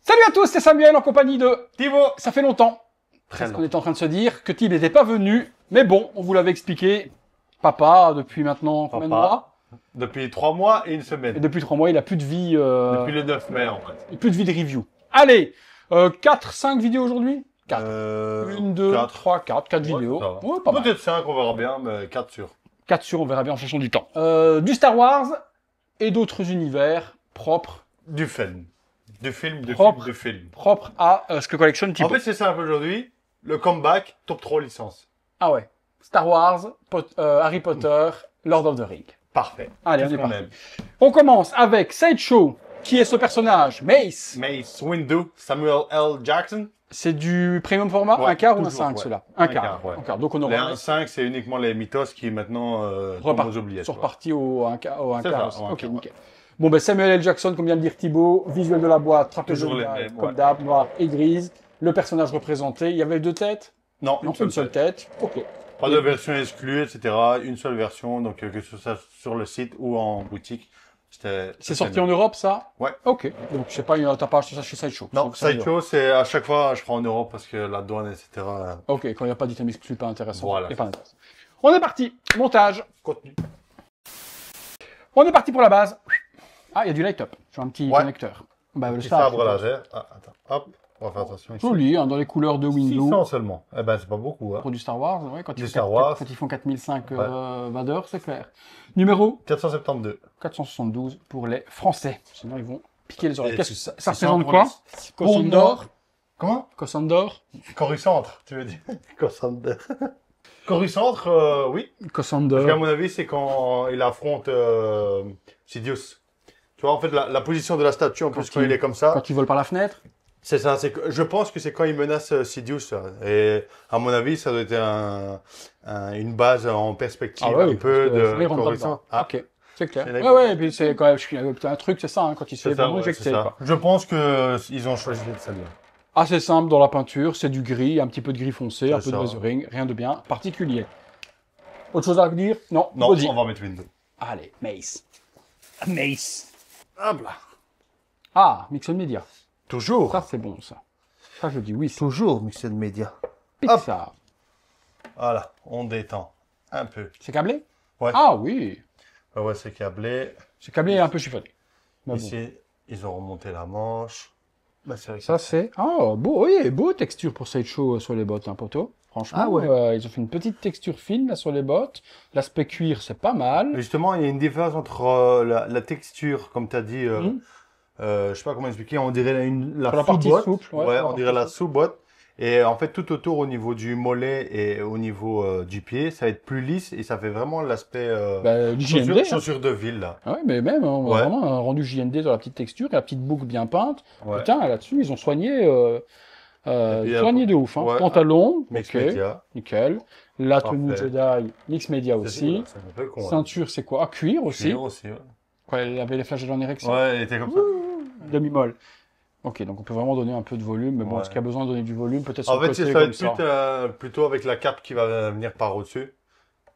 Salut à tous, c'est Samuel en compagnie de Thibaut. Ça fait longtemps. Parce qu'on est en train de se dire que Thib n'était pas venu. Mais bon, on vous l'avait expliqué. Papa, depuis maintenant combien de mois? Depuis 3 mois et une Et semaine. depuis 3 mois, il a plus de vie. Depuis le 9 mai, en fait. Plus de vie de review. Allez, 4, 5 vidéos aujourd'hui 4. 1, 2, 4. 3, 4 vidéos. Ça va. Ouais, pas mal. Peut-être 5, on verra bien, mais 4 sûrs. 4 sur, on verra bien en fonction du temps. Du Star Wars et d'autres univers propres. Du film. Du film, du Propre. film, du film. Propres à ce que collectionne Thibaut. En fait, c'est simple aujourd'hui. Le comeback, top 3 licences. Ah ouais. Star Wars, Harry Potter, Lord of the Rings. Parfait. Allez, Tout on est ce qu'on parti. aime. On commence avec Sideshow. Qui est ce personnage? Mace. Mace Windu, Samuel L. Jackson. C'est du premium format? Ouais, un quart ou un toujours, 5 ouais. celui-là? Un quart, ouais. Un quart. Donc on Les aura 1.5, c'est uniquement les mythos qui maintenant tombent aux oubliettes. sont quoi. repartis au 1 quart. C'est ça, aussi. au un Ok, quart, nickel. Bon, ben Samuel L. Jackson, comme vient de dire Thibaut, visuel de la boîte, Toujours trapézoïdal, les mêmes, comme ouais. d'hab, noir et grise. Le personnage représenté, il y avait 2 têtes? Non, Non, une seule tête. Ok. Pas de version exclue, etc. Une seule version, donc que ce soit sur le site ou en boutique. C'est sorti en Europe, ça? Ouais. Ok. Donc, je sais pas, t'as pas acheté ça chez Sideshow? Non, Sideshow, c'est à chaque fois, je prends en Europe parce que la douane, etc. Ok, quand il n'y a pas d'item exclu, pas intéressant. Voilà. Et pas intéressant. On est parti. Montage. Contenu. On est parti pour la base. Ah, il y a du light-up. J'ai un petit Ouais. connecteur. Bah, le Petit sabre. sabre laser. Ah, attends, hop, on va faire attention ici. Joli, hein, dans les couleurs de Windows. 600 seulement. Eh ben, c'est pas beaucoup, hein. Pour du Star Wars, ouais, quand Du ils font Star 4 Wars. quand ils font 4005 Vador, c'est clair. Numéro 472. 472 pour les Français. Sinon, ils vont piquer les oreilles. Et Qu'est-ce que c'est ça ça représente pour quoi? les- Cossandor. Comment? Cossandor. Coruscant, tu veux dire? Coruscant. Coruscant, oui. Parce qu'à Cossandor. mon avis, c'est quand il affronte Sidious. Tu vois, en fait, la position de la statue, en plus, quand il est comme ça, Quand ils volent par la fenêtre. c'est ça. Je pense que c'est quand il menace Sidious. Ça. Et à mon avis, ça doit être une base en perspective Ah ouais, un peu de ils rentrent Coruscant. dedans. Ah, Ok, c'est clair. C'est Ouais, là, ouais, et puis c'est quand même un truc, c'est ça, hein, quand il se c'est fait ça, vraiment ouais, éjecter, c'est ça. quoi. Je pense que ils ont choisi celle-là. Assez simple dans la peinture, c'est du gris, un petit peu de gris foncé, un peu de ça. weathering, rien de bien particulier. Autre chose à dire? Non, Non, vas-y. on va mettre Windows. Allez, Mace. Mace. Hop là. Ah, Mixon Media. Toujours. Ça, c'est bon, ça. Ça, je dis oui. Toujours Mixed Media. Pixar. Voilà, on détend un peu. C'est câblé? Ouais. Ah oui. Ouais, c'est câblé. C'est câblé et un peu chiffonné. Mais bon. Ici, ils ont remonté la manche. Bah, c'est vrai que Ça, c'est... Oh, beau, oui, beau texture pour Sideshow sur les bottes, hein, poteau. Franchement, Ah ouais. ils ont fait une petite texture fine là sur les bottes. L'aspect cuir, c'est pas mal. Justement, il y a une différence entre la texture, comme tu as dit, Mhm. je sais pas comment expliquer, on dirait la Sur la partie sous-botte. souple, ouais, Ouais, sur la on dirait partie la sous-botte. Et en fait, tout autour, au niveau du mollet et au niveau du pied, ça va être plus lisse et ça fait vraiment l'aspect Du JND. Hein. chaussure de ville, là. Ah ouais, mais même, hein, on a Ouais. vraiment un rendu JND dans la petite texture et la petite boucle bien peinte. Ouais. Putain, là-dessus, ils ont soigné, puis, soigné de ouf. Hein. ouais. Pantalon, Mix ok, Media. nickel. La tenue Parfait. Jedi, Mix Media aussi. C'est un peu con. ouais. Ceinture, c'est quoi? Ah, cuir aussi. Cuir aussi, ouais. Ouais, elle avait les flashs en érection. Ouais, elle était comme ça. Demi-molle. Ok, donc on peut vraiment donner un peu de volume, mais bon, Ouais. est-ce qu'il y a besoin de donner du volume? Peut-être sur En le fait, côté ça va comme être ça. plutôt avec la cape qui va venir par au-dessus.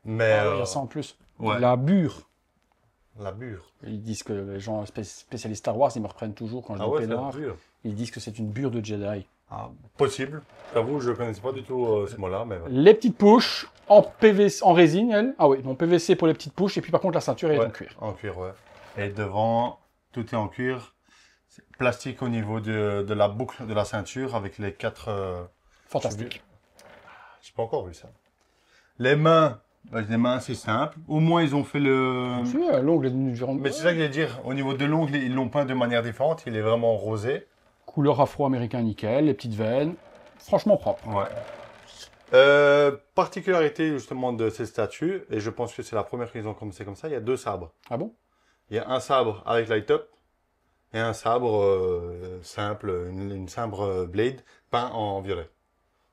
Mais Ah, il y a ça en plus. ouais. La bure. La bure. Ils disent que les gens spécialistes Star Wars, ils me reprennent toujours quand je Ah dis ouais, c'est la pénard. bure. Ils disent que c'est une bure de Jedi. Ah, possible. J'avoue, je ne connaissais pas du tout ce mot-là, mais ouais. Les petites push en PVC, en résine, elles. Ah oui, donc PVC pour les petites push, et puis par contre la ceinture elle est Ouais, en cuir. en cuir, ouais. Et devant, tout est en cuir. C'est plastique au niveau de la boucle de la ceinture avec les 4... Fantastique. J'ai pas encore vu ça. Les mains, les mains c'est simple. Au moins ils ont fait le... Tu vois, l'ongle est d'une différente Mais c'est ça que je voulais dire. Au niveau de l'ongle, ils l'ont peint de manière différente. Il est vraiment rosé. couleur afro-américain nickel, les petites veines. Franchement propre. Ouais. Particularité justement de ces statues, et je pense que c'est la première qu'ils ont commencé comme ça, il y a 2 sabres. Ah bon? Il y a un sabre avec light-up et un sabre simple, une sabre blade peint en violet.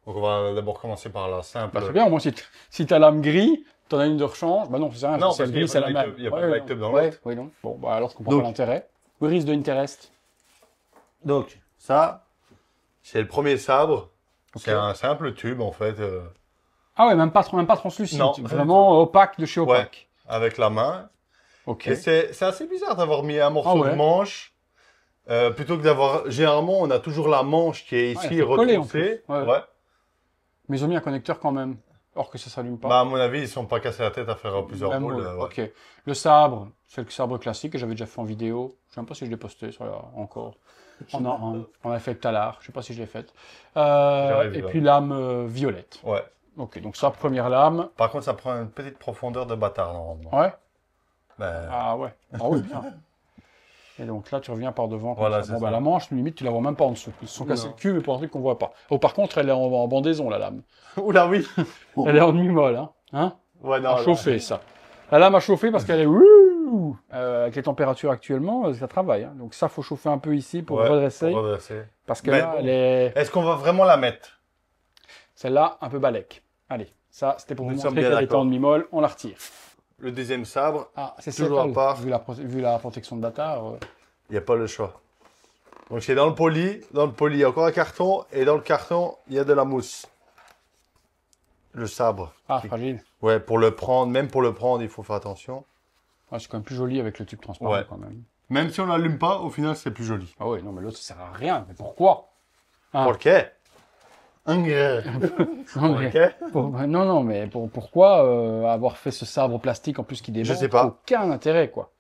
Donc on va d'abord commencer par la simple. Bah, c'est bien, au moins si t'as l'âme gris, t'en as une de rechange. Bah non, c'est rien, Non, si elle parce qu'il y a gris, c'est pas la de même. light-up, il y a pas de light-up dans ouais, l'autre. oui, non. Bon, bah alors je comprends Donc- pas l'intérêt. Where is the interest? Donc ça, c'est le premier sabre. Ok. C'est un simple tube en fait, Ah ouais, même pas translucide. Non, pas du Vraiment opaque de chez ouais, opaque. avec la main. Ok. Et c'est assez bizarre d'avoir mis un morceau Ah ouais. de manche Plutôt que d'avoir... Généralement, on a toujours la manche qui est ici collée en retroussée. plus. Ouais. Mais ils ont mis un connecteur quand même. Or que ça s'allume pas. Bah, à mon avis, ils sont pas cassés la tête à faire plusieurs Même rôles. rôle. Ok. Le sabre, c'est le sabre classique que j'avais déjà fait en vidéo. Je sais même pas si je l'ai posté sur encore. On a fait tout à l'heure. Je sais pas si je l'ai fait. Et puis lame violette. Ouais. Ok, donc ça, première lame. Par contre, ça prend une petite profondeur de bâtard, normalement. Ouais. Ben... Ah ouais. Ah oui, bien. Et donc là, tu reviens par devant. Voilà, bon, bah, la manche, limite, tu la vois même pas en dessous. Ils se sont cassés le cul, mais pour un truc qu'on voit pas. Oh, par contre, elle est en bandaison, la lame. Oula, oui. Elle est en demi-molle, hein. Ouais, non. À chauffer, ça. La lame a chauffé parce qu'elle est... avec les températures actuellement, ça travaille. Hein. Donc ça, faut chauffer un peu ici pour redresser. Pour redresser. Parce que là, elle est... Est-ce qu'on va vraiment la mettre? Celle-là, un peu balèque. Allez, ça, c'était pour vous montrer qu'elle était en demi-molle. On la retire. Le deuxième sabre, c'est toujours à part. Vu la protection de bâtard. Il n'y a pas le choix. Donc c'est dans le poli. Dans le poli, il y a encore un carton. Et dans le carton, il y a de la mousse. Le sabre. Ah, fragile. Ouais, pour le prendre, même pour le prendre, il faut faire attention. Ah, c'est quand même plus joli avec le tube transparent quand même. Même si on l'allume pas, au final, c'est plus joli. Ah oui, non, mais l'autre, ça sert à rien. Mais pourquoi? Pourquoi? Non, mais pourquoi avoir fait ce sabre plastique en plus qui déborde? Je sais pas. Aucun intérêt, quoi.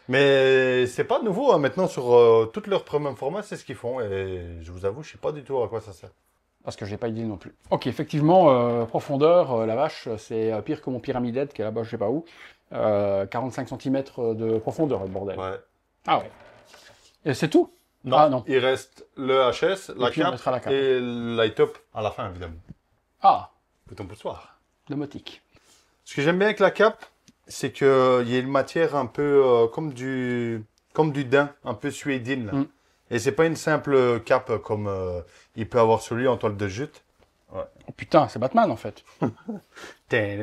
Mais c'est pas nouveau, hein. Maintenant, sur toutes leurs premiers formats, c'est ce qu'ils font. Et je vous avoue, je sais pas du tout à quoi ça sert. Parce que j'ai pas idée non plus. Ok, effectivement, profondeur, la vache, c'est pire que mon pyramidette qui est là-bas, je sais pas où. 45 cm de profondeur, le bordel. Ouais. Ah ouais. Et c'est tout? Non, ah, non, il reste le HS, la cape et le light-up à la fin, évidemment. Ah. Bouton poussoir. Domotique. Ce que j'aime bien avec la cape, c'est qu'il y a une matière un peu comme du daim, un peu suédine. Là. Et c'est pas une simple cape comme il peut avoir celui en toile de jute. Ouais. Oh putain, c'est Batman en fait. C'est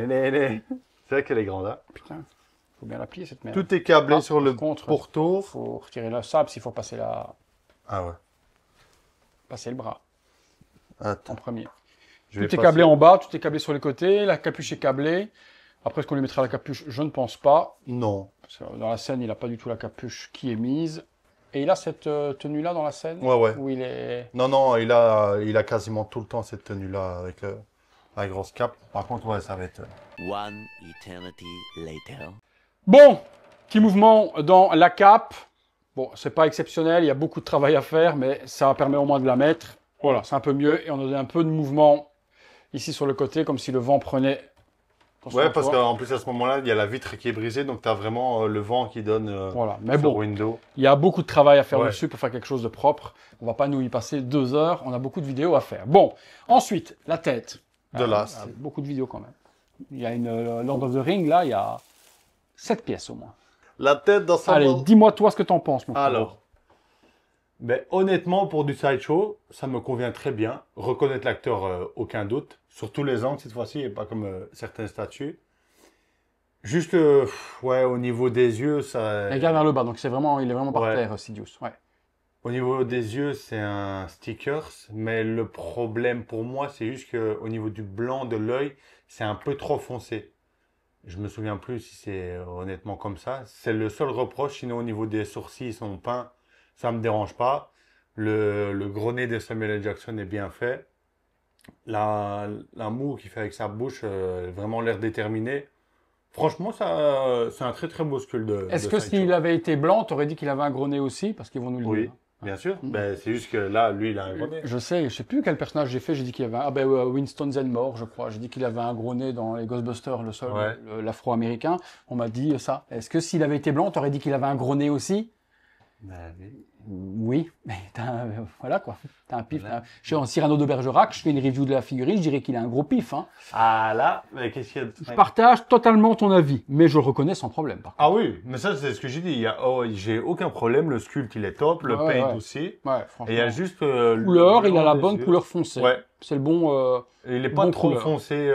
vrai qu'elle est grande, hein. Putain, faut bien la plier cette merde. Tout est câblé sur le pourtour. Faut retirer le sable s'il faut passer la... Ah ouais. Passer le bras. Attends. En premier. Tout est câblé en bas, tout est câblé sur les côtés, la capuche est câblée. Après, est-ce qu'on lui mettra la capuche? Je ne pense pas. Non. Parce que dans la scène, il n'a pas du tout la capuche qui est mise. Et il a cette tenue-là dans la scène? Ouais. Où il est... Non, il a quasiment tout le temps cette tenue-là avec la grosse cape. Par contre, ouais, ça va être... One eternity later. Bon, petit mouvement dans la cape. Bon, c'est pas exceptionnel, il y a beaucoup de travail à faire, mais ça permet au moins de la mettre. Voilà, c'est un peu mieux. Et on a un peu de mouvement ici sur le côté, comme si le vent prenait... Ouais, parce qu'en plus, à ce moment-là, il y a la vitre qui est brisée, donc tu as vraiment le vent qui donne voilà. Mais bon, window. Il y a beaucoup de travail à faire dessus pour faire quelque chose de propre. On va pas nous y passer 2 heures, on a beaucoup de vidéos à faire. Bon, ensuite, la tête. De l'as. Beaucoup de vidéos quand même. Il y a une Lord of the Ring, là, il y a 7 pièces au moins. La tête dans sa... Allez, dis-moi toi ce que t'en penses, mon frère. Alors, ben, honnêtement, pour du sideshow, ça me convient très bien. Reconnaître l'acteur, aucun doute. Sur tous les angles, cette fois-ci, et pas comme certaines statues. Juste, ouais, au niveau des yeux, ça... Il regarde vers le bas, donc il est vraiment par terre, Sidious. Ouais. Au niveau des yeux, c'est un stickers, mais le problème pour moi, c'est juste qu'au niveau du blanc de l'œil, c'est un peu trop foncé. Je me souviens plus si c'est honnêtement comme ça. C'est le seul reproche, sinon au niveau des sourcils, ils sont peints, ça me dérange pas. Le gros nez de Samuel L. Jackson est bien fait. La moue qu'il fait avec sa bouche, vraiment l'air déterminé. Franchement, c'est un très très beau sculpte de... Est-ce que s'il avait été blanc, t'aurais dit qu'il avait un gros nez aussi? Parce qu'ils vont nous le dire. Oui, bien sûr. Ben, c'est juste que là, lui, il a un gros nez. Je sais plus quel personnage j'ai fait. J'ai dit qu'il avait un... Winston Zenmore, je crois. J'ai dit qu'il avait un gros nez dans les Ghostbusters, le seul, l'afro-américain. On m'a dit ça. Est-ce que s'il avait été blanc, t'aurais dit qu'il avait un gros nez aussi? Ben oui. Oui, mais voilà quoi. T'as un pif. Voilà. Je suis en Cyrano de Bergerac, je fais une review de la figurine, je dirais qu'il a un gros pif. Hein. Ah là, mais qu'est-ce qu'il y a de... Je partage totalement ton avis, mais je le reconnais sans problème. Par contre. Ah oui, mais ça c'est ce que j'ai dit. J'ai aucun problème, le sculpte il est top, le paint aussi. Ouais, franchement. Et il y a juste couleur, il a la bonne couleur foncée. Ouais. C'est le bon. Il est pas bon trop couleur. Foncé.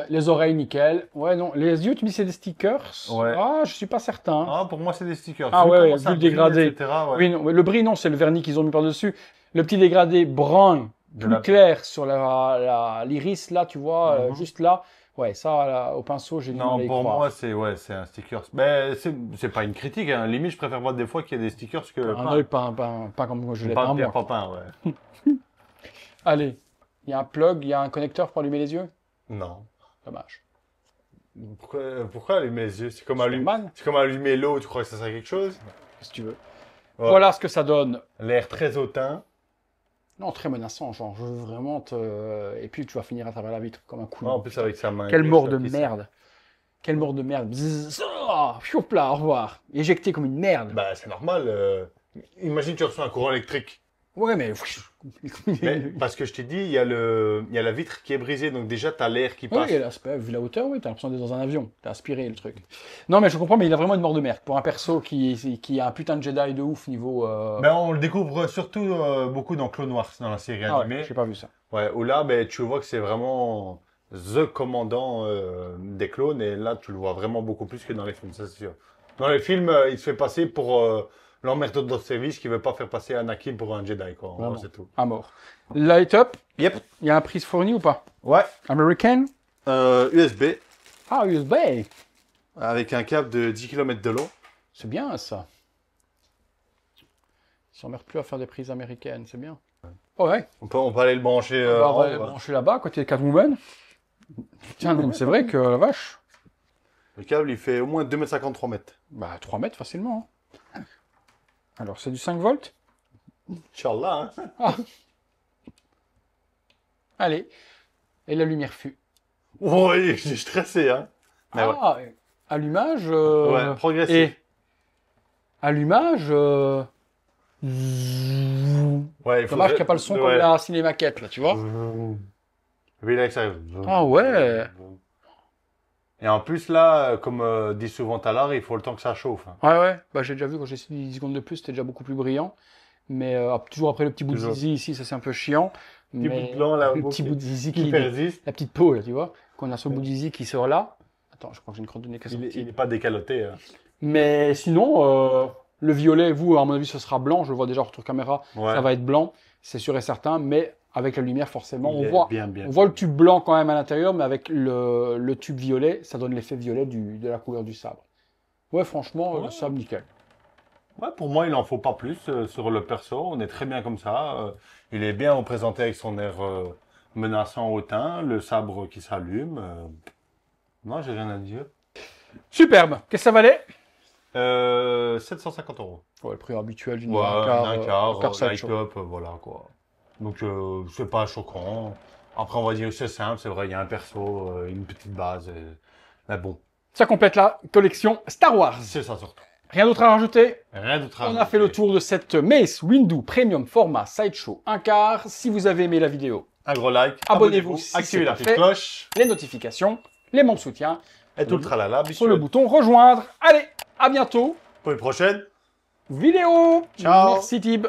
Les oreilles nickel. Ouais, non. Les yeux, tu me dis c'est des stickers. Ouais. Ah, je suis pas certain. Ah, pour moi c'est des stickers. Ah ouais, vu le dégradé. Etc., ouais. Oui, non, le bris non, c'est le vernis qu'ils ont mis par dessus. Le petit dégradé brun, plus clair sur l'iris là, tu vois, juste là. Ouais, ça, là, au pinceau, j'ai du mal à Non, y pour croire. moi, c'est un sticker. Mais c'est pas une critique, hein. Limite, je préfère voir des fois qu'il y a des stickers que Un pas. œil, pas comme je l'ai, pas Pas un Pierre moi. Papin, ouais. Allez, il y a un plug, il y a un connecteur pour allumer les yeux. Non. Dommage. Pourquoi allumer les yeux? Superman, C'est comme allumer l'eau, tu crois que ça serait quelque chose? si tu veux. Ouais. Voilà ce que ça donne. L'air très hautain. Non, très menaçant, genre, je veux vraiment te... Et puis tu vas finir à travers la vitre comme un coup. En plus, avec sa main. Quelle gauche, mort là, de qui sort. merde. Quelle mort de merde. Bzzz, ah, choup là, au revoir. Éjecté comme une merde. Bah, c'est normal. Imagine, tu reçois un courant électrique. Ouais, mais... Mais parce que je t'ai dit, il y a la vitre qui est brisée, donc déjà, t'as l'air qui Oui, passe. et là, vu la hauteur, oui, t'as l'impression d'être dans un avion. T'as aspiré le truc. Non, mais je comprends, mais il a vraiment une mort de merde. Pour un perso qui a un putain de Jedi de ouf niveau... Ben, on le découvre surtout beaucoup dans Clone Wars, dans la série Ah animée. ouais, j'ai pas vu ça. Ouais, où là, ben, tu vois que c'est vraiment the commandant des clones, et là, tu le vois vraiment beaucoup plus que dans les films, ça c'est sûr. Dans les films, il se fait passer pour l'emmerdeur de service qui veut pas faire passer Anakin pour un Jedi, quoi. En gros, Vraiment. c'est tout. À mort. Light up, Yep. il y a un prise fourni ou pas? Ouais. American? USB, Ah, USB. avec un câble de 10 km de long. C'est bien ça. Ils s'emmerdent plus à faire des prises américaines, c'est bien. Oh ouais, On peut aller le brancher on va en haut, le brancher là-bas, côté Catwoman. Tiens, non, mais c'est vrai que la vache. Le câble, il fait au moins 2,53 m, 3 mètres. Bah, 3 mètres facilement. Hein. Alors, c'est du 5 volts? Inch'Allah, hein. Allez. Et la lumière fut. Oui, j'ai stressé, hein. Mais ouais. Ah, allumage. Ouais, progressif. Et allumage. Ouais, il Dommage qu'il n'y a pas le son comme la cinémaquette, là, tu vois. Oui, là, que ça arrive. Ah ouais. Et en plus, là, comme dit souvent Talar, il faut le temps que ça chauffe, hein. Ouais, ouais. Bah, j'ai déjà vu quand j'ai essayé 10 secondes de plus, c'était déjà beaucoup plus brillant. Mais toujours après le petit bout de Toujours. zizi ici, ça c'est un peu chiant. Petit mais bout de blanc, là, le beau petit qui- bout de zizi qui qui. persiste. La petite peau, là, tu vois. Qu'on a sur le bout de zizi qui sort là. Attends, je crois que j'ai une crotte de nez qui est Il sortie. n'est pas décaloté, hein. Mais sinon, le violet, vous, à mon avis, ce sera blanc. Je le vois déjà sur caméra. Ouais. Ça va être blanc, c'est sûr et certain. Mais avec la lumière, forcément, Il on est voit. bien, bien. On voit le tube blanc quand même à l'intérieur, mais avec le tube violet, ça donne l'effet violet de la couleur du sabre. Ouais, franchement, Ouais. le sabre, nickel. Ouais, pour moi, il n'en faut pas plus sur le perso. On est très bien comme ça. Il est bien représenté avec son air menaçant hautain, le sabre qui s'allume. Non, j'ai rien à dire. Superbe. Qu'est-ce que ça valait? 750 €. Ouais, le prix habituel d'une Ouais, un quart light Sideshow. up, voilà quoi. Donc, c'est pas choquant. Après, on va dire que c'est simple, c'est vrai, il y a un perso, une petite base. Mais bon, Ça complète la collection Star Wars. c'est ça surtout. Rien d'autre à rajouter? Rien d'autre à On a fait le rajouter. tour de cette Mace Windu Premium format Sideshow 1 quart. Si vous avez aimé la vidéo, Un gros like, Abonnez-vous si activez c'est la pas petite fait. cloche les notifications, les membres soutiens, et tout le tralala. sur le bouton rejoindre. Allez, à bientôt. Pour une prochaine. Vidéo. Ciao. Merci Tib.